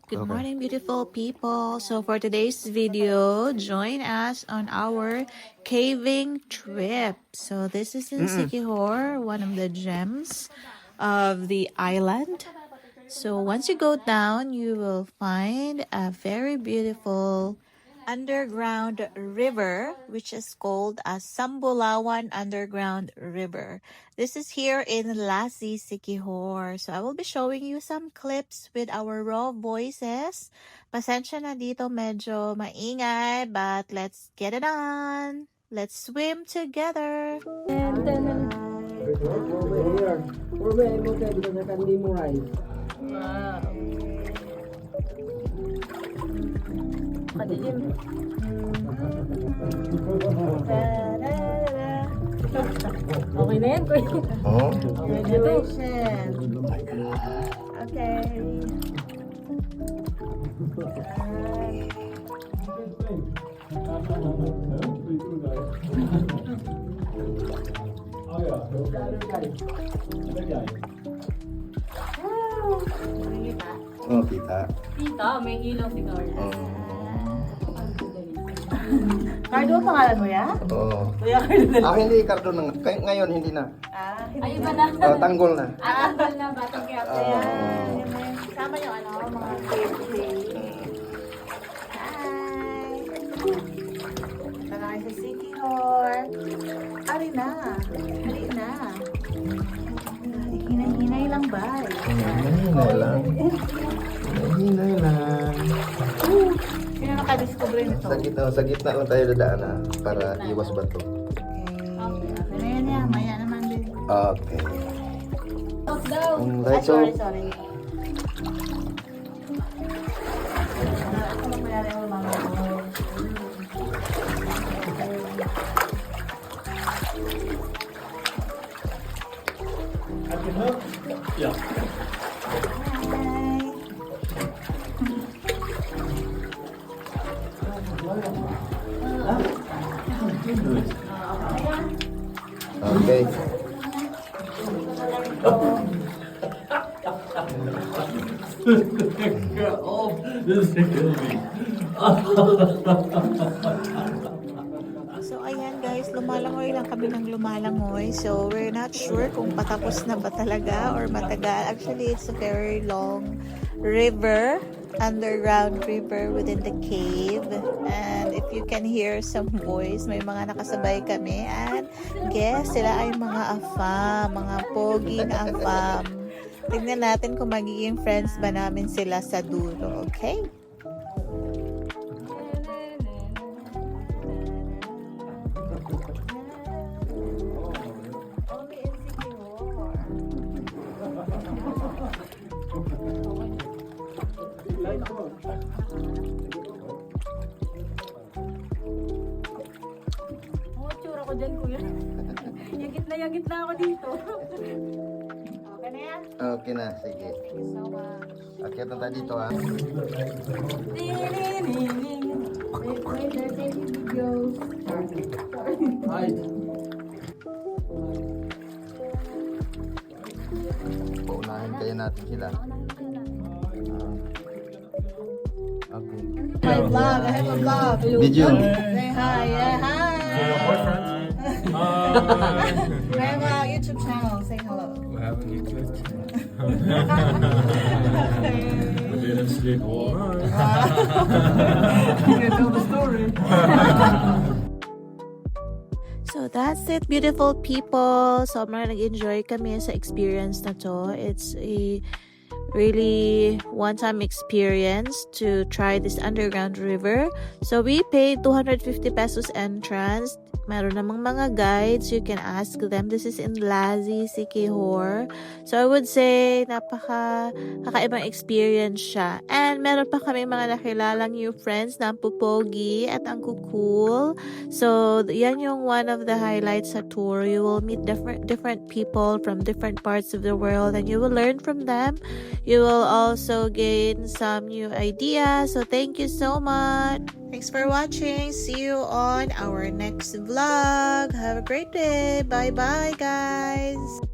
Good morning, beautiful people. So for today's video, join us on our caving trip. So this is in Siquijor, one of the gems of the island. So once you go down, you will find a very beautiful underground river, which is called a Sambulawan Underground River. This is here in Lassi, Siquijor. So I will be showing you some clips with our raw voices. Pasensya na dito, medyo maingay, but let's get it on. Let's swim together. And then, we're able to because I can memorize. Wow. Kadilim. Okay na yan, kuya. Oh? Graduation. Okay. Oh, kita. Tita, may ilaw si Carla. Oh. Cardo, pangalan mo yan? Oo. Kuya Cardo. Hindi, Cardo na. Ngayon, hindi na. Ayun ba na? Tanggol na. Atal na, batang kaya. Ayan. Kasama yung mga cave. Hi! Ito na kayo sa Siquijor. Ari na. Ari na. Hinay-hinay lang ba? Hinay lang. Hinay lang. Sino nakadiscover nito? Sa gitna lang tayo dadaan na para iwas bato. Okay. Ayan yan. Maya naman din. Okay. Stop daw. Right, so, Sorry. Ako magmayari ang mga Ja. okay. Oh, this is killing me. So ayan guys, lumalangoy lang kami ng lumalangoy. So we're not sure kung patapos na ba talaga or matagal. Actually, it's a very long river, underground river within the cave. And if you can hear some voice, may mga nakasabay kami. And guess, sila ay mga afam, mga pogi na afam. Tignan natin kung magiging friends ba namin sila sa dulo, okay? Oh, tsura ko dyan, kuya. Yagit na ako dito. Okay na yan? Okay na, sige. Thank you so much. Akyat na tayo dito, ha. Wait, they're taking videos. Hi. Paunahin kaya natin sila. Okay. My vlog, I have a vlog. Video. Say hi, yeah, hi. Boyfriend. I have a YouTube channel. Say hello. We have a new clip. We didn't sleep all night. You can tell the story. So that's it, beautiful people. Sobrang nag-enjoy kami sa experience na to. It's a really one-time experience to try this underground river. So we paid 250 pesos entrance. Meron namang mga guides. You can ask them. This is in Lassi, Siquijor. So I would say kakaibang experience siya. And meron pa kami mga nakilalang new friends na ang pupogi at ang cool. So yan yung one of the highlights sa tour. You will meet different people from different parts of the world and you will learn from them. You will also gain some new ideas. So thank you so much. Thanks for watching. See you on our next vlog. Have a great day. Bye bye, guys.